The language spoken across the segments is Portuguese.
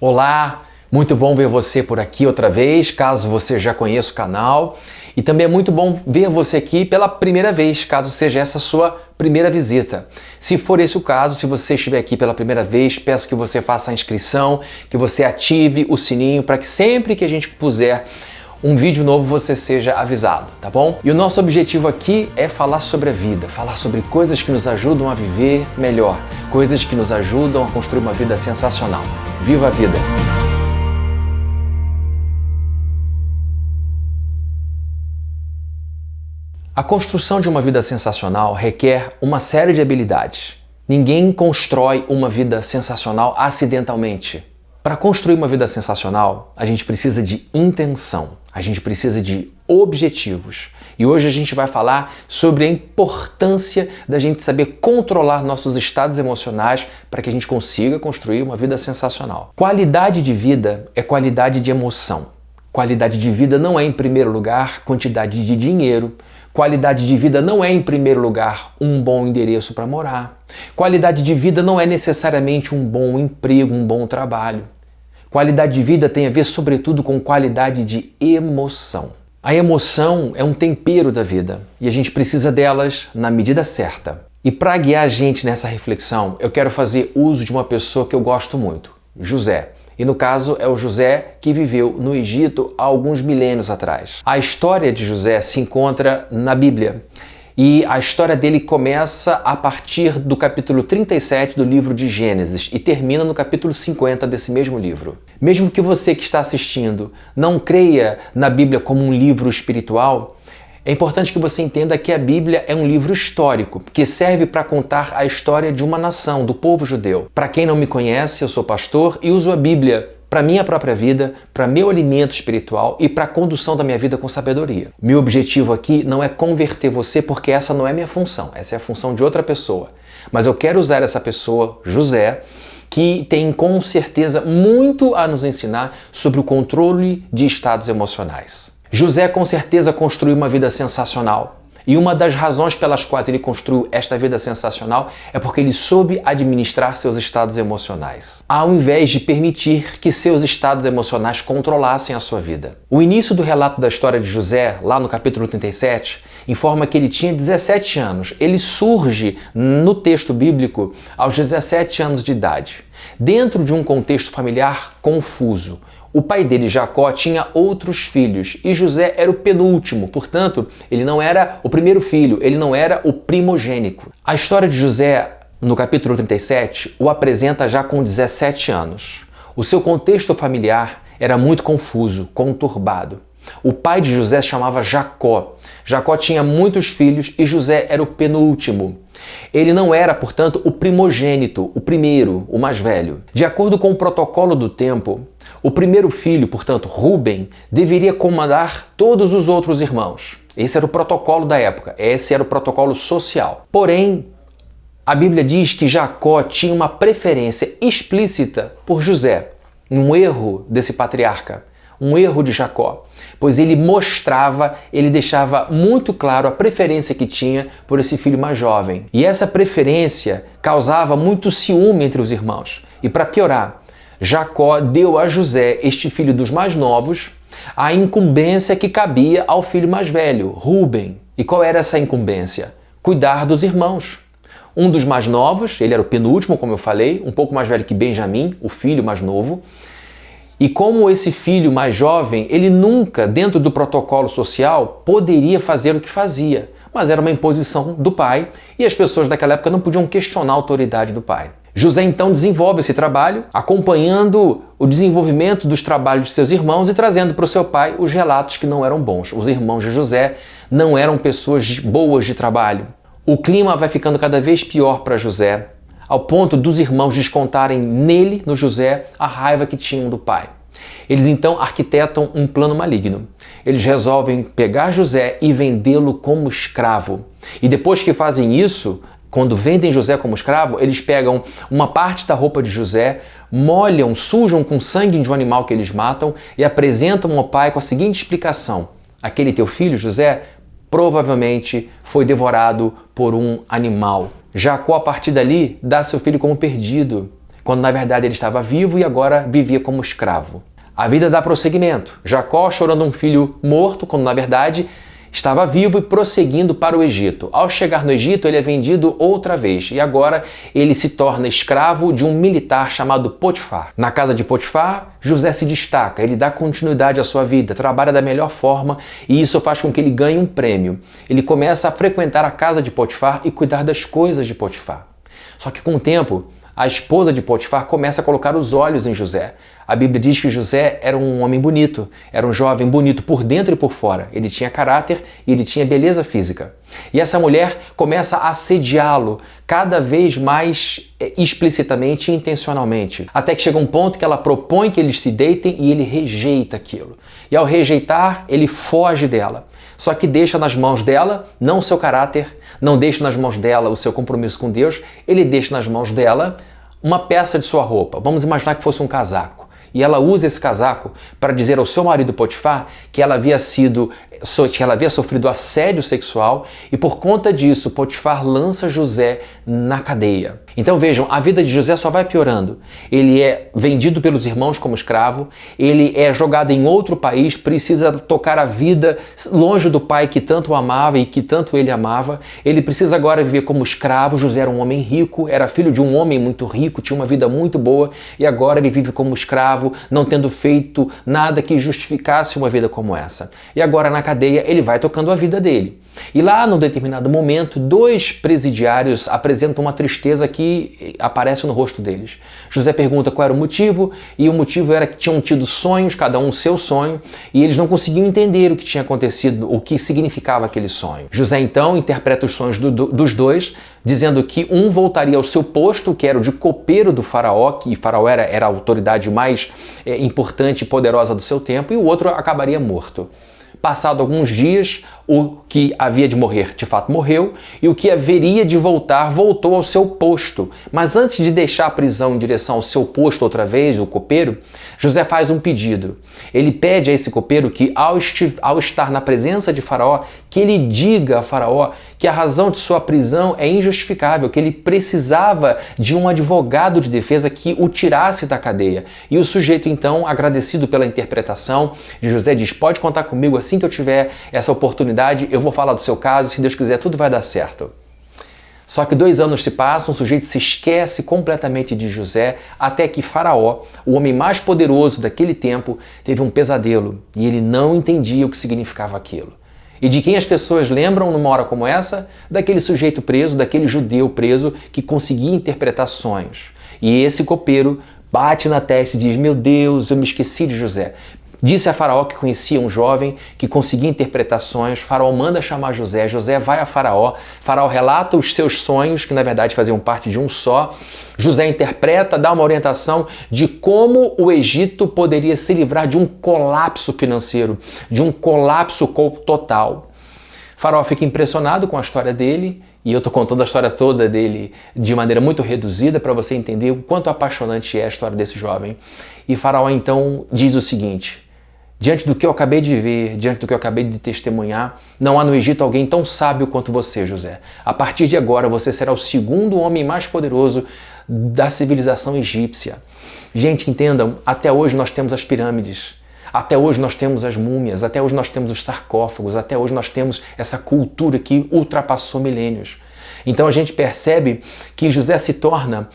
Olá, muito bom ver você por aqui outra vez, caso você já conheça o canal. E também é muito bom ver você aqui pela primeira vez, caso seja essa a sua primeira visita. Se for esse o caso, se você estiver aqui pela primeira vez, peço que você faça a inscrição, que você ative o sininho para que sempre que a gente puser um vídeo novo você seja avisado, tá bom? E o nosso objetivo aqui é falar sobre a vida, falar sobre coisas que nos ajudam a viver melhor, coisas que nos ajudam a construir uma vida sensacional. Viva a vida! A construção de uma vida sensacional requer uma série de habilidades. Ninguém constrói uma vida sensacional acidentalmente. Para construir uma vida sensacional, a gente precisa de intenção, a gente precisa de objetivos. E hoje a gente vai falar sobre a importância da gente saber controlar nossos estados emocionais para que a gente consiga construir uma vida sensacional. Qualidade de vida é qualidade de emoção. Qualidade de vida não é, em primeiro lugar, quantidade de dinheiro. Qualidade de vida não é, em primeiro lugar, um bom endereço para morar. Qualidade de vida não é necessariamente um bom emprego, um bom trabalho. Qualidade de vida tem a ver, sobretudo, com qualidade de emoção. A emoção é um tempero da vida e a gente precisa delas na medida certa. E para guiar a gente nessa reflexão, eu quero fazer uso de uma pessoa que eu gosto muito, José. E no caso é o José que viveu no Egito há alguns milênios atrás. A história de José se encontra na Bíblia e a história dele começa a partir do capítulo 37 do livro de Gênesis e termina no capítulo 50 desse mesmo livro. Mesmo que você que está assistindo não creia na Bíblia como um livro espiritual, é importante que você entenda que a Bíblia é um livro histórico que serve para contar a história de uma nação, do povo judeu. Para quem não me conhece, eu sou pastor e uso a Bíblia para minha própria vida, para meu alimento espiritual e para a condução da minha vida com sabedoria. Meu objetivo aqui não é converter você, porque essa não é minha função, essa é a função de outra pessoa. Mas eu quero usar essa pessoa, José, que tem com certeza muito a nos ensinar sobre o controle de estados emocionais. José com certeza construiu uma vida sensacional. E uma das razões pelas quais ele construiu esta vida sensacional é porque ele soube administrar seus estados emocionais, ao invés de permitir que seus estados emocionais controlassem a sua vida. O início do relato da história de José, lá no capítulo 37, informa que ele tinha 17 anos. Ele surge no texto bíblico aos 17 anos de idade, dentro de um contexto familiar confuso. O pai dele, Jacó, tinha outros filhos e José era o penúltimo, portanto, ele não era o primeiro filho, ele não era o primogênito. A história de José, no capítulo 37, o apresenta já com 17 anos. O seu contexto familiar era muito confuso, conturbado. O pai de José se chamava Jacó. Jacó tinha muitos filhos e José era o penúltimo. Ele não era, portanto, o primogênito, o primeiro, o mais velho. De acordo com o protocolo do tempo, o primeiro filho, portanto, Rúben, deveria comandar todos os outros irmãos. Esse era o protocolo da época, esse era o protocolo social. Porém, a Bíblia diz que Jacó tinha uma preferência explícita por José. Um erro desse patriarca, um erro de Jacó, pois ele deixava muito claro a preferência que tinha por esse filho mais jovem. E essa preferência causava muito ciúme entre os irmãos. E para piorar, Jacó deu a José, este filho dos mais novos, a incumbência que cabia ao filho mais velho, Rúben. E qual era essa incumbência? Cuidar dos irmãos. Um dos mais novos, ele era o penúltimo, como eu falei, um pouco mais velho que Benjamim, o filho mais novo. E como esse filho mais jovem, ele nunca, dentro do protocolo social, poderia fazer o que fazia. Mas era uma imposição do pai e as pessoas daquela época não podiam questionar a autoridade do pai. José então desenvolve esse trabalho, acompanhando o desenvolvimento dos trabalhos de seus irmãos e trazendo para o seu pai os relatos que não eram bons. Os irmãos de José não eram pessoas boas de trabalho. O clima vai ficando cada vez pior para José, ao ponto dos irmãos descontarem nele, no José, a raiva que tinham do pai. Eles então arquitetam um plano maligno. Eles resolvem pegar José e vendê-lo como escravo. E depois que fazem isso, quando vendem José como escravo, eles pegam uma parte da roupa de José, molham, sujam com sangue de um animal que eles matam e apresentam ao pai com a seguinte explicação: aquele teu filho, José, provavelmente foi devorado por um animal. Jacó, a partir dali, dá seu filho como perdido. quando na verdade ele estava vivo e agora vivia como escravo. A vida dá prosseguimento. Jacó chorando um filho morto, quando na verdade estava vivo e prosseguindo para o Egito. Ao chegar no Egito, ele é vendido outra vez e agora ele se torna escravo de um militar chamado Potifar. Na casa de Potifar, José se destaca, ele dá continuidade à sua vida, trabalha da melhor forma e isso faz com que ele ganhe um prêmio. Ele começa a frequentar a casa de Potifar e cuidar das coisas de Potifar. Só que com o tempo, a esposa de Potifar começa a colocar os olhos em José. A Bíblia diz que José era um homem bonito, era um jovem bonito por dentro e por fora. Ele tinha caráter e ele tinha beleza física. E essa mulher começa a assediá-lo cada vez mais explicitamente e intencionalmente. Até que chega um ponto que ela propõe que eles se deitem e ele rejeita aquilo. E ao rejeitar, ele foge dela. Só que deixa nas mãos dela, não o seu caráter, não deixa nas mãos dela o seu compromisso com Deus, ele deixa nas mãos dela uma peça de sua roupa. Vamos imaginar que fosse um casaco. E ela usa esse casaco para dizer ao seu marido Potifar que ela havia sofrido assédio sexual e por conta disso Potifar lança José na cadeia. Então vejam, a vida de José só vai piorando. Ele é vendido pelos irmãos como escravo, ele é jogado em outro país, precisa tocar a vida longe do pai que tanto o amava e que tanto ele amava. Ele precisa agora viver como escravo. José era um homem rico, era filho de um homem muito rico, tinha uma vida muito boa e agora ele vive como escravo, não tendo feito nada que justificasse uma vida como essa. E agora na cadeia ele vai tocando a vida dele. E lá, num determinado momento, dois presidiários apresentam uma tristeza que aparece no rosto deles. José pergunta qual era o motivo, e o motivo era que tinham tido sonhos, cada um seu sonho, e eles não conseguiam entender o que tinha acontecido, o que significava aquele sonho. José, então, interpreta os sonhos dos dois, dizendo que um voltaria ao seu posto, que era o de copeiro do faraó, que faraó era a autoridade mais importante e poderosa do seu tempo, e o outro acabaria morto. Passado alguns dias, o que havia de morrer, de fato morreu, e o que haveria de voltar, voltou ao seu posto. Mas antes de deixar a prisão em direção ao seu posto outra vez, o copeiro, José faz um pedido. Ele pede a esse copeiro que, ao estar na presença de Faraó, que ele diga a Faraó que a razão de sua prisão é injustificável, que ele precisava de um advogado de defesa que o tirasse da cadeia. E o sujeito, então, agradecido pela interpretação de José, diz: pode contar comigo, assim que eu tiver essa oportunidade, eu vou falar do seu caso, se Deus quiser, tudo vai dar certo. Só que 2 anos se passam, o sujeito se esquece completamente de José, até que Faraó, o homem mais poderoso daquele tempo, teve um pesadelo e ele não entendia o que significava aquilo. E de quem as pessoas lembram numa hora como essa? Daquele sujeito preso, daquele judeu preso que conseguia interpretar sonhos. E esse copeiro bate na testa e diz: meu Deus, eu me esqueci de José. Disse a Faraó que conhecia um jovem que conseguia interpretar sonhos. Faraó manda chamar José. José vai a Faraó. Faraó relata os seus sonhos, que na verdade faziam parte de um só. José interpreta, dá uma orientação de como o Egito poderia se livrar de um colapso financeiro, de um colapso total. Faraó fica impressionado com a história dele, e eu estou contando a história toda dele de maneira muito reduzida para você entender o quanto apaixonante é a história desse jovem. E Faraó então diz o seguinte: diante do que eu acabei de ver, diante do que eu acabei de testemunhar, não há no Egito alguém tão sábio quanto você, José. A partir de agora você será o segundo homem mais poderoso da civilização egípcia. Gente, entendam, até hoje nós temos as pirâmides. Até hoje nós temos as múmias, até hoje nós temos os sarcófagos, até hoje nós temos essa cultura que ultrapassou milênios. Então a gente percebe que José se torna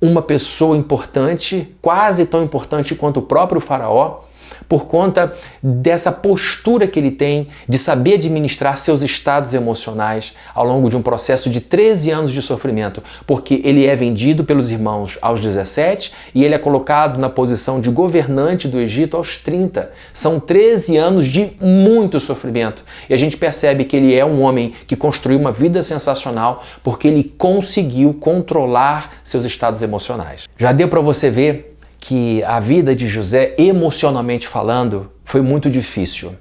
uma pessoa importante, quase tão importante quanto o próprio Faraó, por conta dessa postura que ele tem de saber administrar seus estados emocionais ao longo de um processo de 13 anos de sofrimento, porque ele é vendido pelos irmãos aos 17 e ele é colocado na posição de governante do Egito aos 30. São 13 anos de muito sofrimento. E a gente percebe que ele é um homem que construiu uma vida sensacional porque ele conseguiu controlar seus estados emocionais. Já deu para você ver que a vida de José, emocionalmente falando, foi muito difícil.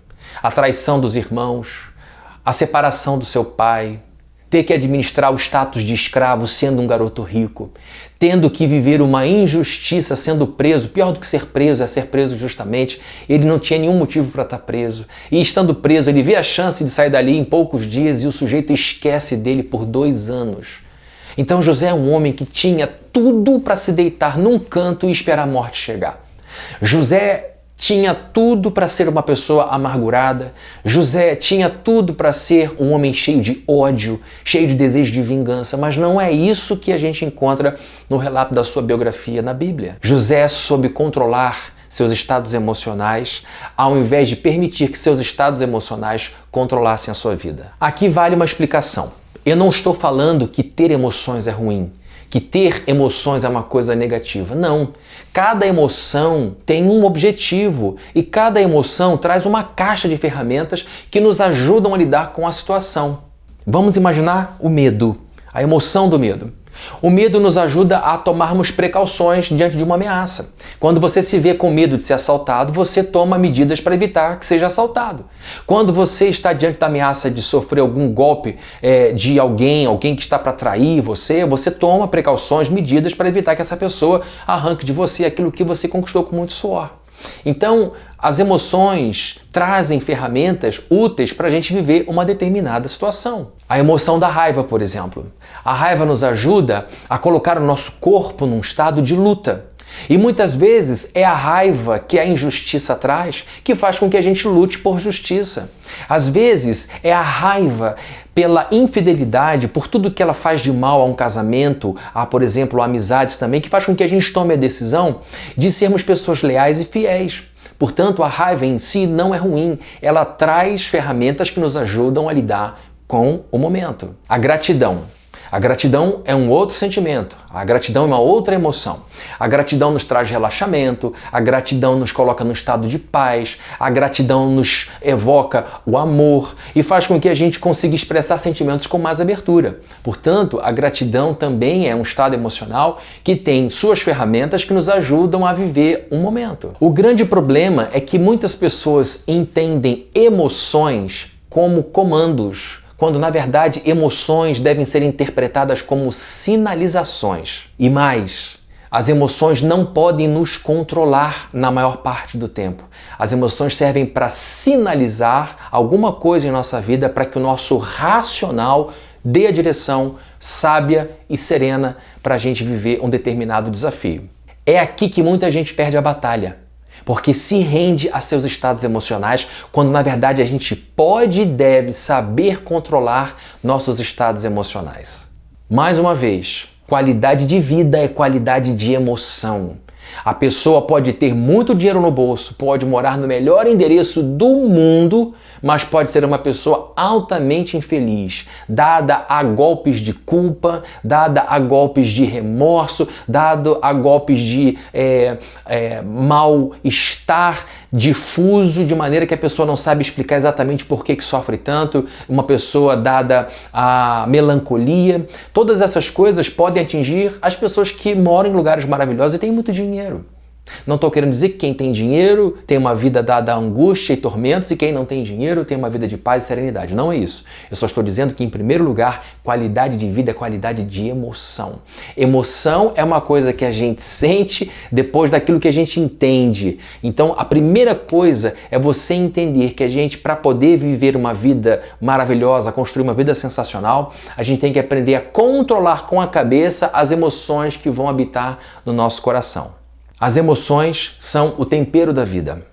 A traição dos irmãos, a separação do seu pai, ter que administrar o status de escravo sendo um garoto rico, tendo que viver uma injustiça sendo preso, pior do que ser preso é ser preso justamente, ele não tinha nenhum motivo para estar preso, e estando preso ele vê a chance de sair dali em poucos dias e o sujeito esquece dele por 2 anos. Então José é um homem que tinha tudo para se deitar num canto e esperar a morte chegar. José tinha tudo para ser uma pessoa amargurada. José tinha tudo para ser um homem cheio de ódio, cheio de desejo de vingança, mas não é isso que a gente encontra no relato da sua biografia na Bíblia. José soube controlar seus estados emocionais, ao invés de permitir que seus estados emocionais controlassem a sua vida. Aqui vale uma explicação. Eu não estou falando que ter emoções é ruim, que ter emoções é uma coisa negativa. Não. Cada emoção tem um objetivo e cada emoção traz uma caixa de ferramentas que nos ajudam a lidar com a situação. Vamos imaginar o medo, a emoção do medo. O medo nos ajuda a tomarmos precauções diante de uma ameaça. Quando você se vê com medo de ser assaltado, você toma medidas para evitar que seja assaltado. Quando você está diante da ameaça de sofrer algum golpe de alguém que está para trair você, você toma precauções, medidas para evitar que essa pessoa arranque de você aquilo que você conquistou com muito suor. Então, as emoções trazem ferramentas úteis para a gente viver uma determinada situação. A emoção da raiva, por exemplo. A raiva nos ajuda a colocar o nosso corpo num estado de luta. E muitas vezes é a raiva que a injustiça traz que faz com que a gente lute por justiça. Às vezes é a raiva pela infidelidade, por tudo que ela faz de mal a um casamento, por exemplo, amizades também, que faz com que a gente tome a decisão de sermos pessoas leais e fiéis. Portanto, a raiva em si não é ruim, ela traz ferramentas que nos ajudam a lidar com o momento. A gratidão. A gratidão é um outro sentimento, a gratidão é uma outra emoção. A gratidão nos traz relaxamento, a gratidão nos coloca num estado de paz, a gratidão nos evoca o amor e faz com que a gente consiga expressar sentimentos com mais abertura. Portanto, a gratidão também é um estado emocional que tem suas ferramentas que nos ajudam a viver um momento. O grande problema é que muitas pessoas entendem emoções como comandos, quando na verdade emoções devem ser interpretadas como sinalizações. E mais, as emoções não podem nos controlar na maior parte do tempo. As emoções servem para sinalizar alguma coisa em nossa vida para que o nosso racional dê a direção sábia e serena para a gente viver um determinado desafio. É aqui que muita gente perde a batalha. Porque se rende a seus estados emocionais, quando na verdade a gente pode e deve saber controlar nossos estados emocionais. Mais uma vez, qualidade de vida é qualidade de emoção. A pessoa pode ter muito dinheiro no bolso, pode morar no melhor endereço do mundo, mas pode ser uma pessoa altamente infeliz, dada a golpes de culpa, dada a golpes de remorso, dado a golpes de mal-estar difuso, de maneira que a pessoa não sabe explicar exatamente por que sofre tanto, uma pessoa dada a melancolia. Todas essas coisas podem atingir as pessoas que moram em lugares maravilhosos e têm muito dinheiro. Não estou querendo dizer que quem tem dinheiro tem uma vida dada a angústia e tormentos e quem não tem dinheiro tem uma vida de paz e serenidade. Não é isso. Eu só estou dizendo que, em primeiro lugar, qualidade de vida é qualidade de emoção. Emoção é uma coisa que a gente sente depois daquilo que a gente entende. Então, a primeira coisa é você entender que a gente, para poder viver uma vida maravilhosa, construir uma vida sensacional, a gente tem que aprender a controlar com a cabeça as emoções que vão habitar no nosso coração. As emoções são o tempero da vida.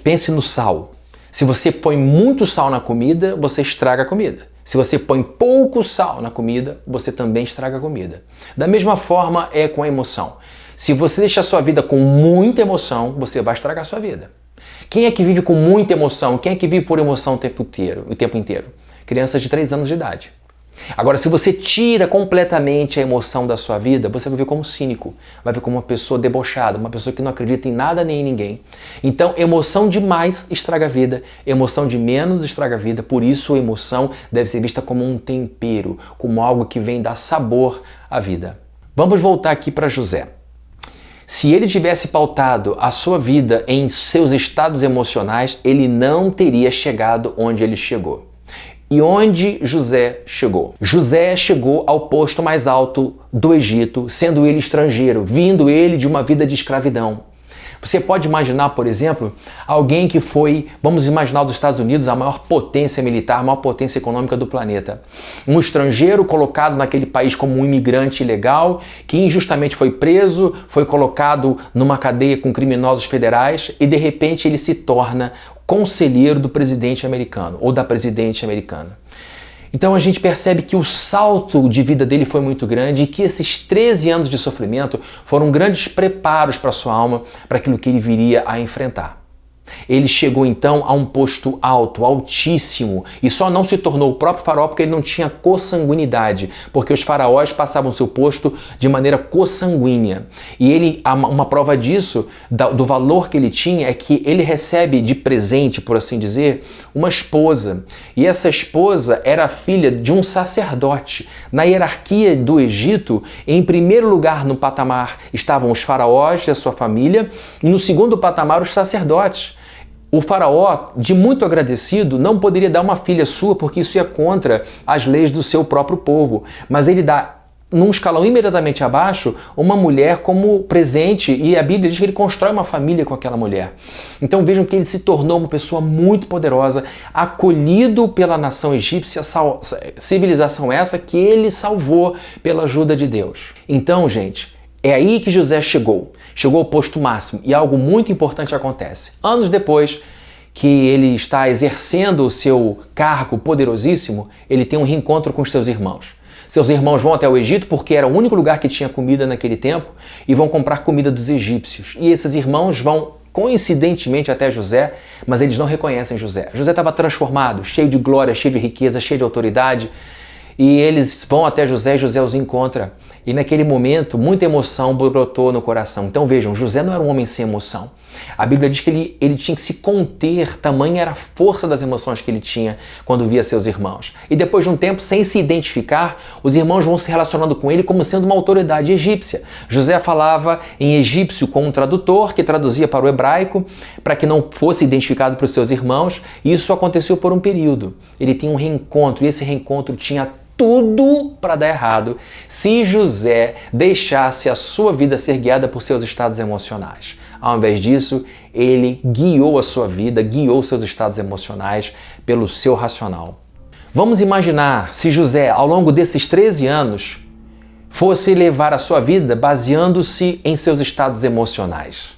Pense no sal. Se você põe muito sal na comida, você estraga a comida. Se você põe pouco sal na comida, você também estraga a comida. Da mesma forma é com a emoção. Se você deixar a sua vida com muita emoção, você vai estragar a sua vida. Quem é que vive com muita emoção? Quem é que vive por emoção o tempo inteiro? Crianças de 3 anos de idade. Agora, se você tira completamente a emoção da sua vida, você vai ver como cínico, vai ver como uma pessoa debochada, uma pessoa que não acredita em nada nem em ninguém. Então, emoção demais estraga a vida, emoção de menos estraga a vida, por isso a emoção deve ser vista como um tempero, como algo que vem dar sabor à vida. Vamos voltar aqui para José. Se ele tivesse pautado a sua vida em seus estados emocionais, ele não teria chegado onde ele chegou. E onde José chegou? José chegou ao posto mais alto do Egito, sendo ele estrangeiro, vindo ele de uma vida de escravidão. Você pode imaginar, por exemplo, alguém que foi, vamos imaginar os Estados Unidos, a maior potência militar, a maior potência econômica do planeta. Um estrangeiro colocado naquele país como um imigrante ilegal, que injustamente foi preso, foi colocado numa cadeia com criminosos federais e de repente ele se torna conselheiro do presidente americano ou da presidente americana. Então a gente percebe que o salto de vida dele foi muito grande e que esses 13 anos de sofrimento foram grandes preparos para sua alma, para aquilo que ele viria a enfrentar. Ele chegou então a um posto alto, altíssimo, e só não se tornou o próprio faraó porque ele não tinha consanguinidade, porque os faraós passavam seu posto de maneira consanguínea. E ele, uma prova disso, do valor que ele tinha, é que ele recebe de presente, por assim dizer, uma esposa. E essa esposa era filha de um sacerdote. Na hierarquia do Egito, em primeiro lugar no patamar estavam os faraós e a sua família, e no segundo patamar os sacerdotes. O faraó, de muito agradecido, não poderia dar uma filha sua porque isso ia contra as leis do seu próprio povo. Mas ele dá, num escalão imediatamente abaixo, uma mulher como presente e a Bíblia diz que ele constrói uma família com aquela mulher. Então vejam que ele se tornou uma pessoa muito poderosa, acolhido pela nação egípcia, civilização essa que ele salvou pela ajuda de Deus. Então, gente, é aí que José chegou ao posto máximo e algo muito importante acontece. Anos depois que ele está exercendo o seu cargo poderosíssimo, ele tem um reencontro com os seus irmãos. Seus irmãos vão até o Egito porque era o único lugar que tinha comida naquele tempo e vão comprar comida dos egípcios. E esses irmãos vão coincidentemente até José, mas eles não reconhecem José. José estava transformado, cheio de glória, cheio de riqueza, cheio de autoridade. E eles vão até José e José os encontra. E naquele momento, muita emoção brotou no coração. Então vejam, José não era um homem sem emoção. A Bíblia diz que ele tinha que se conter, tamanha era a força das emoções que ele tinha quando via seus irmãos. E depois de um tempo, sem se identificar, os irmãos vão se relacionando com ele como sendo uma autoridade egípcia. José falava em egípcio com um tradutor que traduzia para o hebraico para que não fosse identificado para os seus irmãos. E isso aconteceu por um período. Ele tem um reencontro e esse reencontro tinha tudo para dar errado se José deixasse a sua vida ser guiada por seus estados emocionais. Ao invés disso, ele guiou a sua vida, guiou seus estados emocionais pelo seu racional. Vamos imaginar se José, ao longo desses 13 anos, fosse levar a sua vida baseando-se em seus estados emocionais.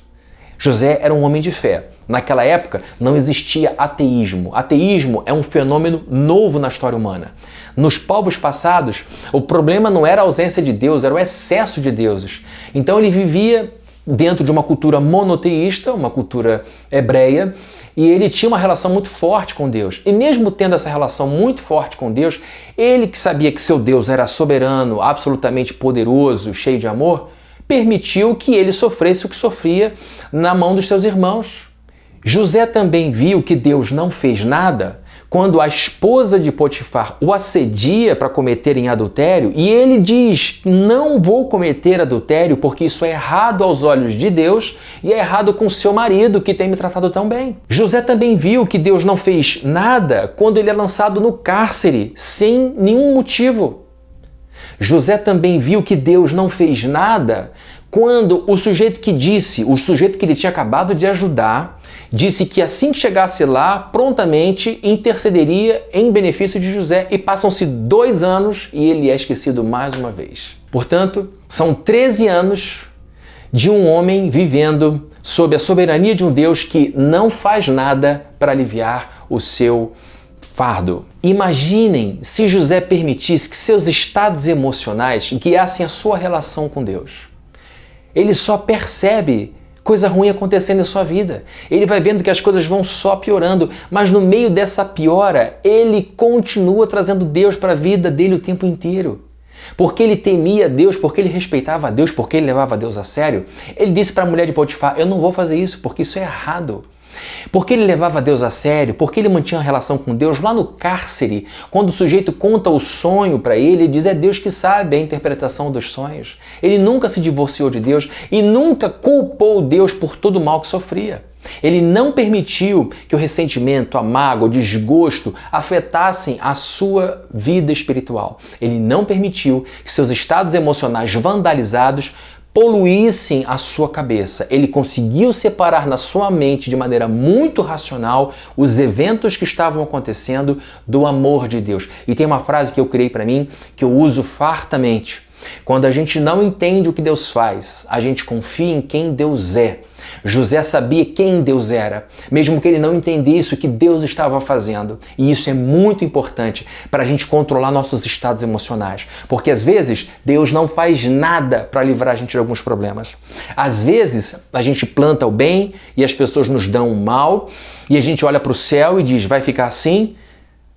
José era um homem de fé. Naquela época não existia ateísmo. Ateísmo é um fenômeno novo na história humana. Nos povos passados, o problema não era a ausência de Deus, era o excesso de deuses. Então ele vivia dentro de uma cultura monoteísta, uma cultura hebreia, e ele tinha uma relação muito forte com Deus. E mesmo tendo essa relação muito forte com Deus, ele que sabia que seu Deus era soberano, absolutamente poderoso, cheio de amor, permitiu que ele sofresse o que sofria na mão dos seus irmãos. José também viu que Deus não fez nada quando a esposa de Potifar o assedia para cometerem adultério e ele diz, não vou cometer adultério porque isso é errado aos olhos de Deus e é errado com seu marido que tem me tratado tão bem. José também viu que Deus não fez nada quando ele é lançado no cárcere sem nenhum motivo. José também viu que Deus não fez nada quando o sujeito que ele tinha acabado de ajudar, disse que assim que chegasse lá, prontamente intercederia em benefício de José e passam-se 2 anos e ele é esquecido mais uma vez. Portanto, são 13 anos de um homem vivendo sob a soberania de um Deus que não faz nada para aliviar o seu fardo. Imaginem se José permitisse que seus estados emocionais guiassem a sua relação com Deus. Ele só percebe coisa ruim acontecendo em sua vida. Ele vai vendo que as coisas vão só piorando, mas no meio dessa piora, ele continua trazendo Deus para a vida dele o tempo inteiro. Porque ele temia Deus, porque ele respeitava Deus, porque ele levava Deus a sério. Ele disse para a mulher de Potifar, eu não vou fazer isso, porque isso é errado. Porque ele levava Deus a sério, porque ele mantinha uma relação com Deus lá no cárcere, quando o sujeito conta o sonho para ele diz, é Deus que sabe a interpretação dos sonhos. Ele nunca se divorciou de Deus e nunca culpou Deus por todo o mal que sofria. Ele não permitiu que o ressentimento, a mágoa, o desgosto afetassem a sua vida espiritual. Ele não permitiu que seus estados emocionais vandalizados poluíssem a sua cabeça. Ele conseguiu separar na sua mente de maneira muito racional os eventos que estavam acontecendo do amor de Deus. E tem uma frase que eu criei para mim, que eu uso fartamente. Quando a gente não entende o que Deus faz, a gente confia em quem Deus é. José sabia quem Deus era, mesmo que ele não entendesse o que Deus estava fazendo. E isso é muito importante para a gente controlar nossos estados emocionais. Porque às vezes Deus não faz nada para livrar a gente de alguns problemas. Às vezes a gente planta o bem e as pessoas nos dão o mal e a gente olha para o céu e diz, vai ficar assim?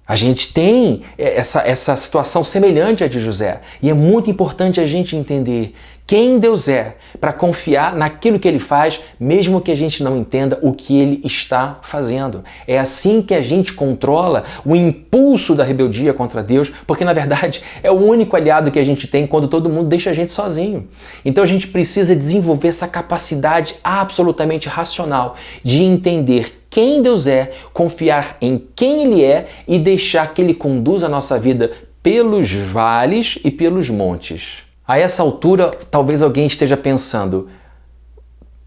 A gente tem essa situação semelhante à de José. E é muito importante a gente entender quem Deus é para confiar naquilo que Ele faz, mesmo que a gente não entenda o que Ele está fazendo. É assim que a gente controla o impulso da rebeldia contra Deus, porque na verdade é o único aliado que a gente tem quando todo mundo deixa a gente sozinho. Então a gente precisa desenvolver essa capacidade absolutamente racional de entender quem Deus é, confiar em quem Ele é e deixar que Ele conduza a nossa vida pelos vales e pelos montes. A essa altura, talvez alguém esteja pensando,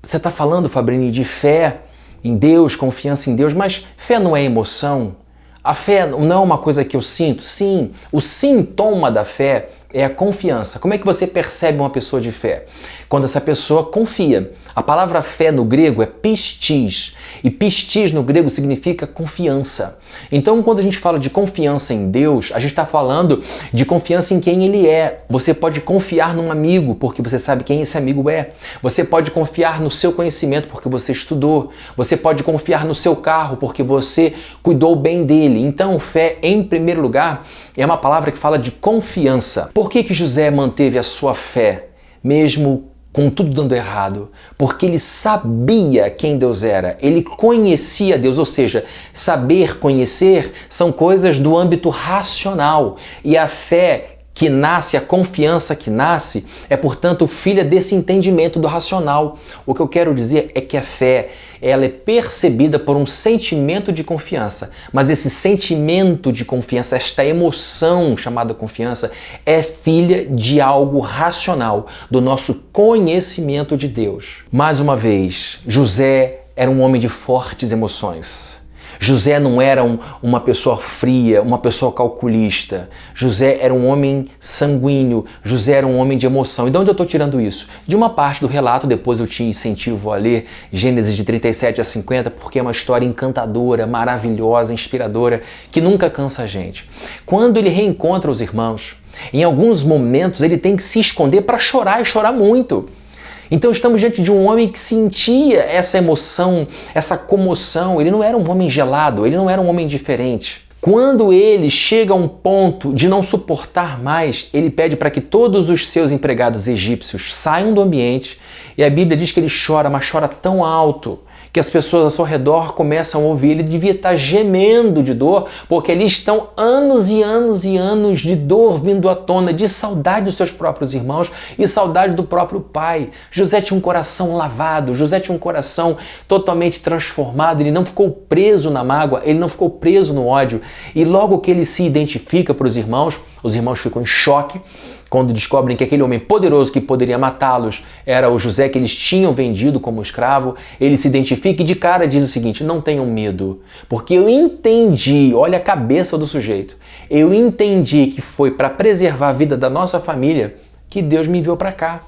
você está falando, Fabrini, de fé em Deus, confiança em Deus, mas fé não é emoção? A fé não é uma coisa que eu sinto? Sim, o sintoma da fé é a confiança. Como é que você percebe uma pessoa de fé? Quando essa pessoa confia. A palavra fé no grego é pistis, e pistis no grego significa confiança. Então, quando a gente fala de confiança em Deus, a gente está falando de confiança em quem Ele é. Você pode confiar num amigo, porque você sabe quem esse amigo é. Você pode confiar no seu conhecimento, porque você estudou. Você pode confiar no seu carro, porque você cuidou bem dele. Então, fé, em primeiro lugar, é uma palavra que fala de confiança. Por que José manteve a sua fé, mesmo com tudo dando errado? Porque ele sabia quem Deus era, ele conhecia Deus, ou seja, saber, conhecer são coisas do âmbito racional. E a fé que nasce, a confiança que nasce, é, portanto, filha desse entendimento do racional. O que eu quero dizer é que a fé, ela é percebida por um sentimento de confiança, mas esse sentimento de confiança, esta emoção chamada confiança, é filha de algo racional, do nosso conhecimento de Deus. Mais uma vez, José era um homem de fortes emoções. José não era uma pessoa fria, uma pessoa calculista. José era um homem sanguíneo, José era um homem de emoção. E de onde eu estou tirando isso? De uma parte do relato, depois eu te incentivo a ler Gênesis de 37 a 50, porque é uma história encantadora, maravilhosa, inspiradora, que nunca cansa a gente. Quando ele reencontra os irmãos, em alguns momentos ele tem que se esconder para chorar e chorar muito. Então estamos diante de um homem que sentia essa emoção, essa comoção. Ele não era um homem gelado, ele não era um homem diferente. Quando ele chega a um ponto de não suportar mais, ele pede para que todos os seus empregados egípcios saiam do ambiente, e a Bíblia diz que ele chora, mas chora tão alto que as pessoas ao seu redor começam a ouvir. Ele devia estar gemendo de dor, porque ali estão anos e anos e anos de dor vindo à tona, de saudade dos seus próprios irmãos e saudade do próprio pai. José tinha um coração lavado, José tinha um coração totalmente transformado, ele não ficou preso na mágoa, ele não ficou preso no ódio. E logo que ele se identifica para os irmãos ficam em choque quando descobrem que aquele homem poderoso que poderia matá-los era o José que eles tinham vendido como escravo. Ele se identifica e de cara diz o seguinte: não tenham medo, porque eu entendi, olha a cabeça do sujeito, eu entendi que foi para preservar a vida da nossa família que Deus me enviou para cá.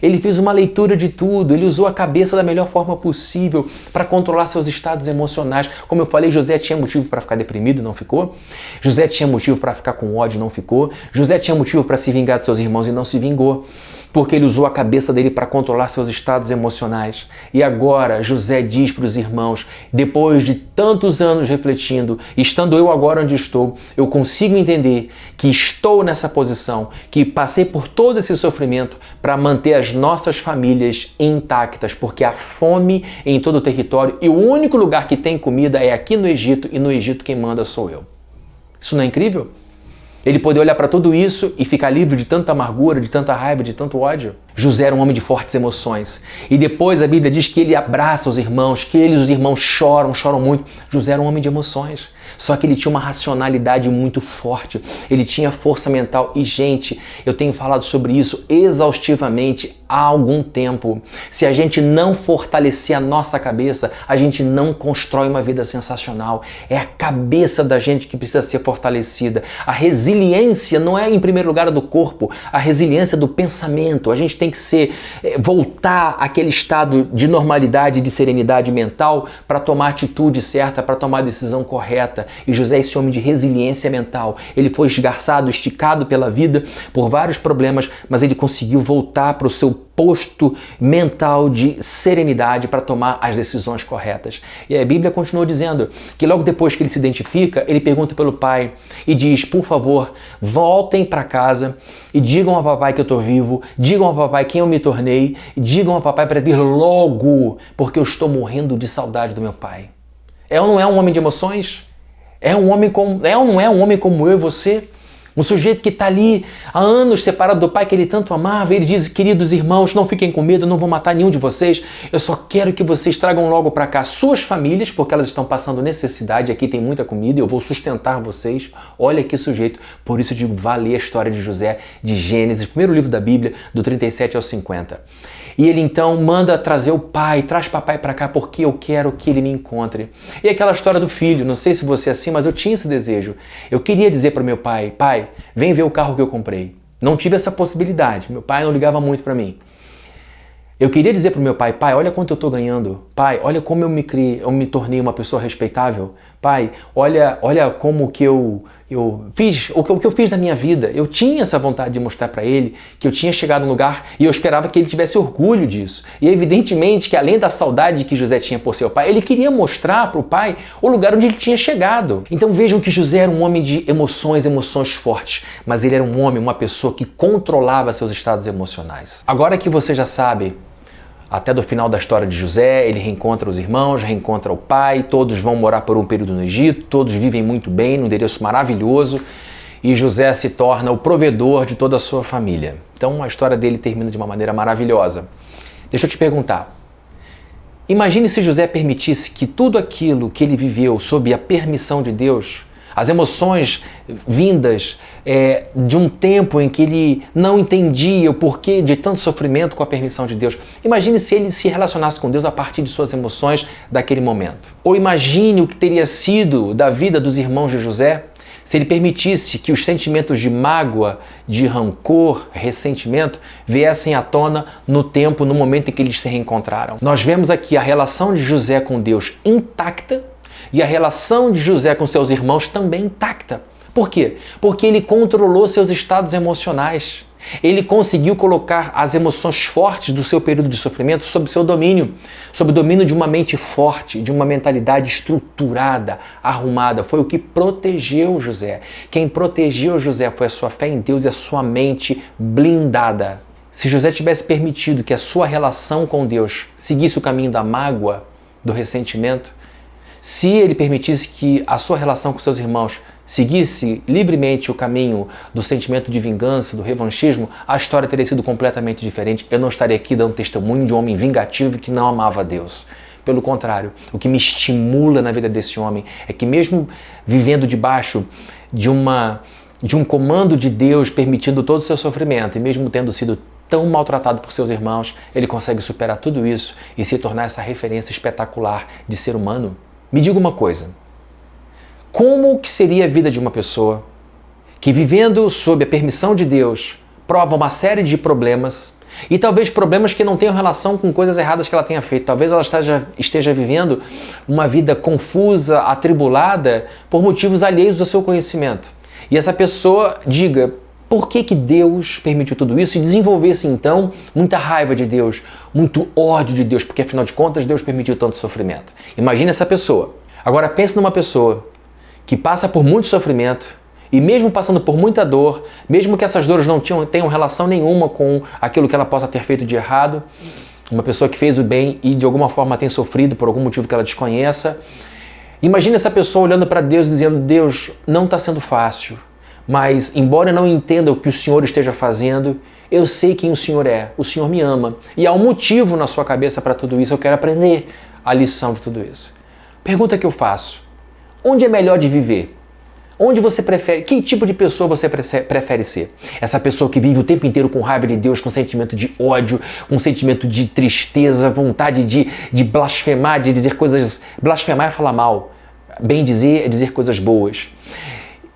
Ele fez uma leitura de tudo, ele usou a cabeça da melhor forma possível para controlar seus estados emocionais. Como eu falei, José tinha motivo para ficar deprimido, não ficou. José tinha motivo para ficar com ódio, não ficou. José tinha motivo para se vingar de seus irmãos e não se vingou, porque ele usou a cabeça dele para controlar seus estados emocionais. E agora José diz para os irmãos, depois de tantos anos refletindo, estando eu agora onde estou, eu consigo entender que estou nessa posição, que passei por todo esse sofrimento para manter as nossas famílias intactas, porque há fome em todo o território e o único lugar que tem comida é aqui no Egito, e no Egito quem manda sou eu. Isso não é incrível? Ele poder olhar para tudo isso e ficar livre de tanta amargura, de tanta raiva, de tanto ódio. José era um homem de fortes emoções. E depois a Bíblia diz que ele abraça os irmãos, que eles, os irmãos, choram muito. José era um homem de emoções. Só que ele tinha uma racionalidade muito forte. Ele tinha força mental. E, gente, eu tenho falado sobre isso exaustivamente há algum tempo. Se a gente não fortalecer a nossa cabeça, a gente não constrói uma vida sensacional. É a cabeça da gente que precisa ser fortalecida. A resiliência não é, em primeiro lugar, do corpo. A resiliência do pensamento. A gente tem que voltar àquele estado de normalidade, de serenidade mental para tomar a atitude certa, para tomar a decisão correta. E José é esse homem de resiliência mental. Ele foi esgarçado, esticado pela vida por vários problemas, mas ele conseguiu voltar para o seu posto mental de serenidade para tomar as decisões corretas. E a Bíblia continua dizendo que logo depois que ele se identifica, ele pergunta pelo pai e diz: por favor, voltem para casa e digam ao papai que eu estou vivo, digam ao papai quem eu me tornei, e digam ao papai para vir logo, porque eu estou morrendo de saudade do meu pai. É ou não é um homem de emoções? É ou não é um homem como eu e você? Um sujeito que está ali há anos separado do pai que ele tanto amava. Ele diz: queridos irmãos, não fiquem com medo, eu não vou matar nenhum de vocês. Eu só quero que vocês tragam logo para cá suas famílias, porque elas estão passando necessidade. Aqui tem muita comida e eu vou sustentar vocês. Olha que sujeito. Por isso eu digo, vá ler a história de José, de Gênesis, primeiro livro da Bíblia, do 37 ao 50. E ele então manda trazer o pai, traz papai para cá porque eu quero que ele me encontre. E aquela história do filho, não sei se você é assim, mas eu tinha esse desejo. Eu queria dizer para meu pai: pai, vem ver o carro que eu comprei. Não tive essa possibilidade, meu pai não ligava muito para mim. Eu queria dizer para o meu pai: pai, olha quanto eu estou ganhando. Pai, olha como eu me tornei uma pessoa respeitável. Pai, olha como que eu fiz, o que eu fiz na minha vida. Eu tinha essa vontade de mostrar para ele que eu tinha chegado num lugar e eu esperava que ele tivesse orgulho disso. E evidentemente que além da saudade que José tinha por seu pai, ele queria mostrar para o pai o lugar onde ele tinha chegado. Então vejam que José era um homem de emoções fortes, mas ele era um homem, uma pessoa que controlava seus estados emocionais. Agora que você já sabe, até do final da história de José, ele reencontra os irmãos, reencontra o pai, todos vão morar por um período no Egito, todos vivem muito bem, num endereço maravilhoso, e José se torna o provedor de toda a sua família. Então a história dele termina de uma maneira maravilhosa. Deixa eu te perguntar, imagine se José permitisse que tudo aquilo que ele viveu sob a permissão de Deus, as emoções vindas de um tempo em que ele não entendia o porquê de tanto sofrimento com a permissão de Deus. Imagine se ele se relacionasse com Deus a partir de suas emoções daquele momento. Ou imagine o que teria sido da vida dos irmãos de José se ele permitisse que os sentimentos de mágoa, de rancor, ressentimento viessem à tona no tempo, no momento em que eles se reencontraram. Nós vemos aqui a relação de José com Deus intacta, e a relação de José com seus irmãos também intacta. Por quê? Porque ele controlou seus estados emocionais. Ele conseguiu colocar as emoções fortes do seu período de sofrimento sob seu domínio, sob o domínio de uma mente forte, de uma mentalidade estruturada, arrumada. Foi o que protegeu José. Quem protegeu José foi a sua fé em Deus e a sua mente blindada. Se José tivesse permitido que a sua relação com Deus seguisse o caminho da mágoa, do ressentimento, se ele permitisse que a sua relação com seus irmãos seguisse livremente o caminho do sentimento de vingança, do revanchismo, a história teria sido completamente diferente. Eu não estaria aqui dando testemunho de um homem vingativo que não amava a Deus. Pelo contrário, o que me estimula na vida desse homem é que mesmo vivendo debaixo de um comando de Deus permitindo todo o seu sofrimento e mesmo tendo sido tão maltratado por seus irmãos, ele consegue superar tudo isso e se tornar essa referência espetacular de ser humano. Me diga uma coisa, como que seria a vida de uma pessoa que vivendo sob a permissão de Deus prova uma série de problemas e talvez problemas que não tenham relação com coisas erradas que ela tenha feito, talvez ela esteja vivendo uma vida confusa, atribulada por motivos alheios ao seu conhecimento. E essa pessoa diga: por que Deus permitiu tudo isso? E desenvolvesse então muita raiva de Deus, muito ódio de Deus, porque afinal de contas Deus permitiu tanto sofrimento. Imagine essa pessoa. Agora pense numa pessoa que passa por muito sofrimento e mesmo passando por muita dor, mesmo que essas dores não tenham relação nenhuma com aquilo que ela possa ter feito de errado, uma pessoa que fez o bem e de alguma forma tem sofrido por algum motivo que ela desconheça. Imagine essa pessoa olhando para Deus e dizendo: Deus, não está sendo fácil. Mas, embora eu não entenda o que o Senhor esteja fazendo, eu sei quem o Senhor é, o Senhor me ama. E há um motivo na sua cabeça para tudo isso, eu quero aprender a lição de tudo isso. Pergunta que eu faço: onde é melhor de viver? Onde você prefere, que tipo de pessoa você prefere ser? Essa pessoa que vive o tempo inteiro com raiva de Deus, com sentimento de ódio, com sentimento de tristeza, vontade de blasfemar, de dizer coisas... Blasfemar é falar mal, bem dizer é dizer coisas boas.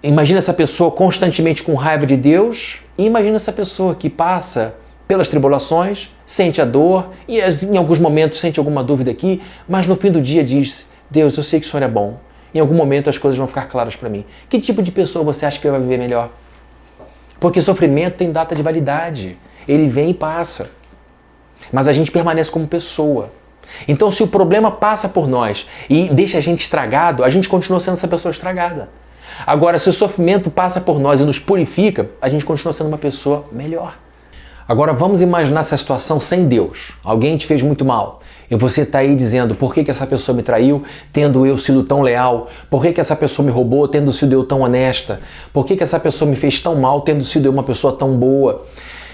Imagina essa pessoa constantemente com raiva de Deus e imagina essa pessoa que passa pelas tribulações, sente a dor e em alguns momentos sente alguma dúvida aqui, mas no fim do dia diz: Deus, eu sei que o Senhor é bom. Em algum momento as coisas vão ficar claras para mim. Que tipo de pessoa você acha que vai viver melhor? Porque sofrimento tem data de validade. Ele vem e passa. Mas a gente permanece como pessoa. Então, se o problema passa por nós e deixa a gente estragado, a gente continua sendo essa pessoa estragada. Agora, se o sofrimento passa por nós e nos purifica, a gente continua sendo uma pessoa melhor. Agora, vamos imaginar essa situação sem Deus. Alguém te fez muito mal. E você está aí dizendo: por que essa pessoa me traiu, tendo eu sido tão leal? Por que essa pessoa me roubou, tendo sido eu tão honesta? Por que essa pessoa me fez tão mal, tendo sido eu uma pessoa tão boa?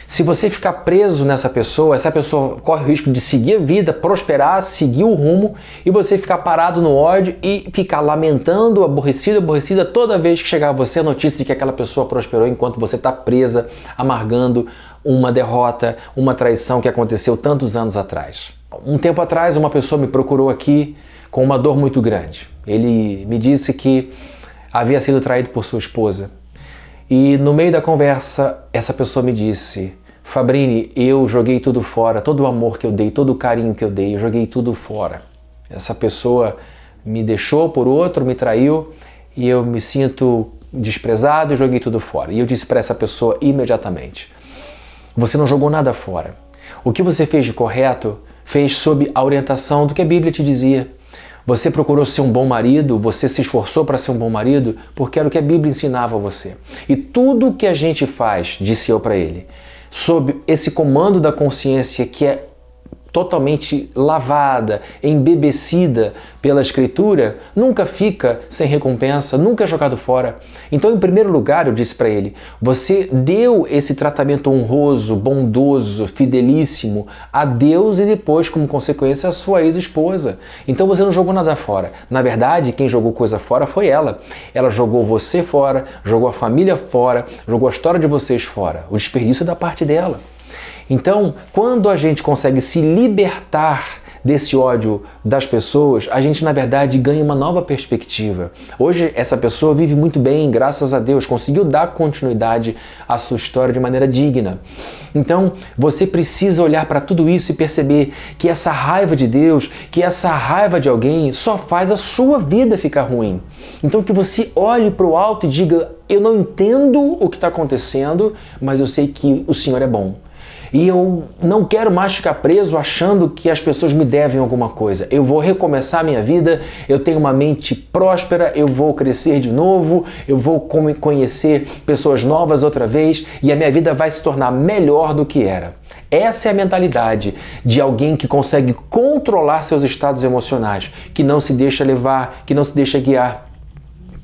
Se você ficar preso nessa pessoa, essa pessoa corre o risco de seguir a vida, prosperar, seguir o rumo, e você ficar parado no ódio e ficar lamentando, aborrecida toda vez que chegar a você a notícia de que aquela pessoa prosperou, enquanto você está presa, amargando uma derrota, uma traição que aconteceu tantos anos atrás. Um tempo atrás, uma pessoa me procurou aqui com uma dor muito grande. Ele me disse que havia sido traído por sua esposa. E no meio da conversa, essa pessoa me disse: Fabrini, eu joguei tudo fora, todo o amor que eu dei, todo o carinho que eu dei, eu joguei tudo fora. Essa pessoa me deixou por outro, me traiu, e eu me sinto desprezado e joguei tudo fora. E eu disse para essa pessoa imediatamente: você não jogou nada fora. O que você fez de correto, fez sob a orientação do que a Bíblia te dizia. Você procurou ser um bom marido, você se esforçou para ser um bom marido, porque era o que a Bíblia ensinava a você. E tudo o que a gente faz, disse eu para ele, sob esse comando da consciência que é totalmente lavada, embebecida pela Escritura, nunca fica sem recompensa, nunca é jogado fora. Então, em primeiro lugar, eu disse para ele: você deu esse tratamento honroso, bondoso, fidelíssimo a Deus e depois, como consequência, a sua ex-esposa. Então você não jogou nada fora. Na verdade, quem jogou coisa fora foi ela. Ela jogou você fora, jogou a família fora, jogou a história de vocês fora. O desperdício é da parte dela. Então, quando a gente consegue se libertar desse ódio das pessoas, a gente, na verdade, ganha uma nova perspectiva. Hoje, essa pessoa vive muito bem, graças a Deus, conseguiu dar continuidade à sua história de maneira digna. Então, você precisa olhar para tudo isso e perceber que essa raiva de Deus, que essa raiva de alguém só faz a sua vida ficar ruim. Então, que você olhe para o alto e diga: eu não entendo o que está acontecendo, mas eu sei que o Senhor é bom. E eu não quero mais ficar preso achando que as pessoas me devem alguma coisa. Eu vou recomeçar a minha vida, eu tenho uma mente próspera, eu vou crescer de novo, eu vou conhecer pessoas novas outra vez e a minha vida vai se tornar melhor do que era. Essa é a mentalidade de alguém que consegue controlar seus estados emocionais, que não se deixa levar, que não se deixa guiar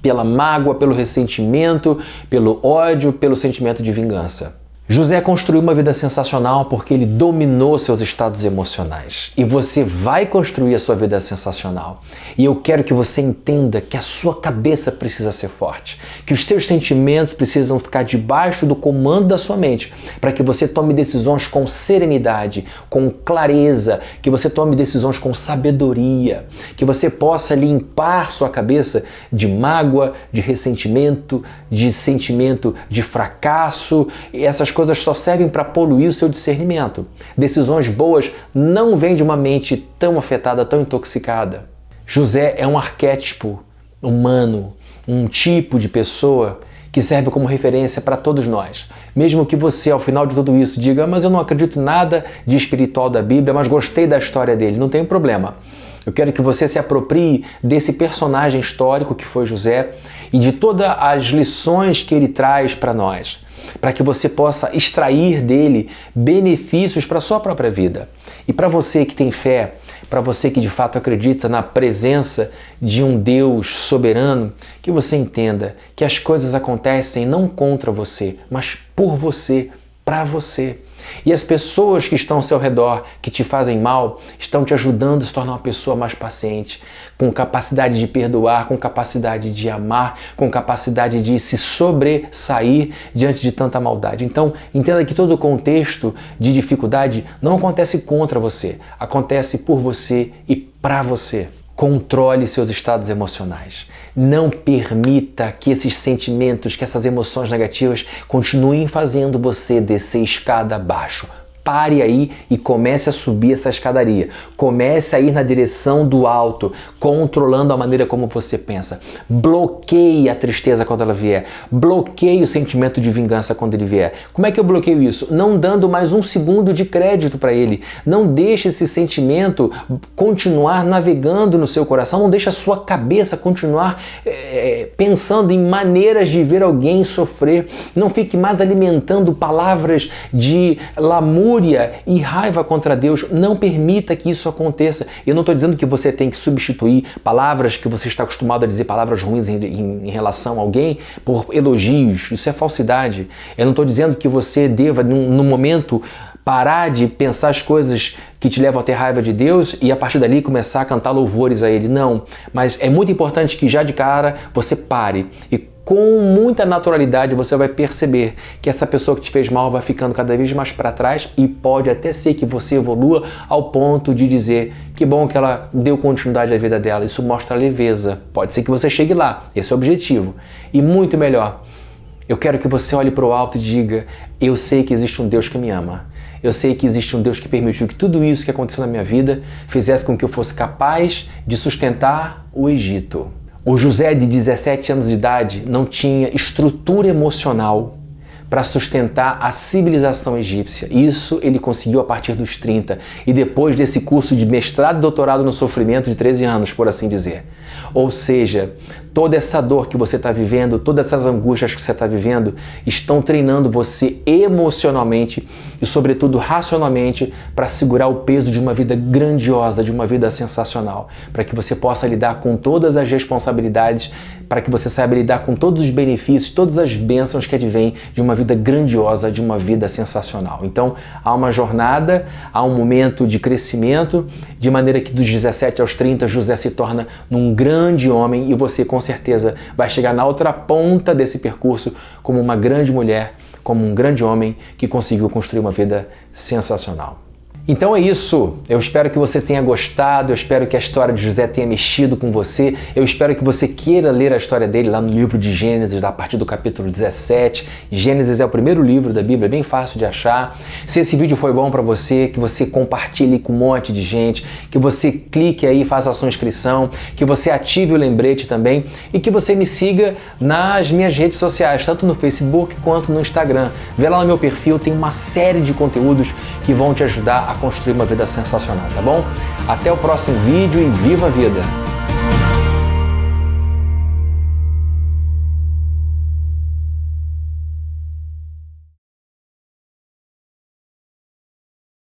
pela mágoa, pelo ressentimento, pelo ódio, pelo sentimento de vingança. José construiu uma vida sensacional porque ele dominou seus estados emocionais. E você vai construir a sua vida sensacional. E eu quero que você entenda que a sua cabeça precisa ser forte, que os seus sentimentos precisam ficar debaixo do comando da sua mente, para que você tome decisões com serenidade, com clareza, que você tome decisões com sabedoria, que você possa limpar sua cabeça de mágoa, de ressentimento, de sentimento de fracasso. E essas coisas só servem para poluir o seu discernimento. Decisões boas não vêm de uma mente tão afetada, tão intoxicada. José é um arquétipo humano, um tipo de pessoa que serve como referência para todos nós. Mesmo que você, ao final de tudo isso, diga: mas eu não acredito em nada de espiritual da Bíblia, mas gostei da história dele, não tem problema. Eu quero que você se aproprie desse personagem histórico que foi José e de todas as lições que ele traz para nós, para que você possa extrair dele benefícios para a sua própria vida. E para você que tem fé, para você que de fato acredita na presença de um Deus soberano, que você entenda que as coisas acontecem não contra você, mas por você, para você. E as pessoas que estão ao seu redor, que te fazem mal, estão te ajudando a se tornar uma pessoa mais paciente, com capacidade de perdoar, com capacidade de amar, com capacidade de se sobressair diante de tanta maldade. Então, entenda que todo o contexto de dificuldade não acontece contra você, acontece por você e para você. Controle seus estados emocionais. Não permita que esses sentimentos, que essas emoções negativas continuem fazendo você descer escada abaixo. Pare aí e comece a subir essa escadaria. Comece a ir na direção do alto, controlando a maneira como você pensa. Bloqueie a tristeza quando ela vier. Bloqueie o sentimento de vingança quando ele vier. Como é que eu bloqueio isso? Não dando mais um segundo de crédito para ele. Não deixe esse sentimento continuar navegando no seu coração. Não deixe a sua cabeça continuar pensando em maneiras de ver alguém sofrer. Não fique mais alimentando palavras de lamúria e raiva contra Deus. Não permita que isso aconteça. Eu não estou dizendo que você tem que substituir palavras que você está acostumado a dizer, palavras ruins em relação a alguém, por elogios. Isso é falsidade. Eu não estou dizendo que você deva, num momento, parar de pensar as coisas que te levam a ter raiva de Deus e a partir dali começar a cantar louvores a Ele. Não. Mas é muito importante que já de cara você pare e com muita naturalidade você vai perceber que essa pessoa que te fez mal vai ficando cada vez mais para trás e pode até ser que você evolua ao ponto de dizer que bom que ela deu continuidade à vida dela. Isso mostra leveza. Pode ser que você chegue lá. Esse é o objetivo. E muito melhor, eu quero que você olhe para o alto e diga: eu sei que existe um Deus que me ama. Eu sei que existe um Deus que permitiu que tudo isso que aconteceu na minha vida fizesse com que eu fosse capaz de sustentar o Egito. O José, de 17 anos de idade, não tinha estrutura emocional para sustentar a civilização egípcia. Isso ele conseguiu a partir dos 30 e depois desse curso de mestrado e doutorado no sofrimento de 13 anos, por assim dizer. Ou seja, toda essa dor que você está vivendo, todas essas angústias que você está vivendo, estão treinando você emocionalmente e, sobretudo, racionalmente para segurar o peso de uma vida grandiosa, de uma vida sensacional, para que você possa lidar com todas as responsabilidades, para que você saiba lidar com todos os benefícios, todas as bênçãos que advêm de uma vida grandiosa, de uma vida sensacional. Então, há uma jornada, há um momento de crescimento, de maneira que dos 17 aos 30 José se torna um grande homem e você com certeza vai chegar na outra ponta desse percurso como uma grande mulher, como um grande homem que conseguiu construir uma vida sensacional. Então é isso, eu espero que você tenha gostado, eu espero que a história de José tenha mexido com você, eu espero que você queira ler a história dele lá no livro de Gênesis, a partir do capítulo 17. Gênesis é o primeiro livro da Bíblia, é bem fácil de achar. Se esse vídeo foi bom para você, que você compartilhe com um monte de gente, que você clique aí, faça a sua inscrição, que você ative o lembrete também e que você me siga nas minhas redes sociais, tanto no Facebook quanto no Instagram. Vê lá no meu perfil, tem uma série de conteúdos que vão te ajudar a construir uma vida sensacional, tá bom? Até o próximo vídeo e viva a vida!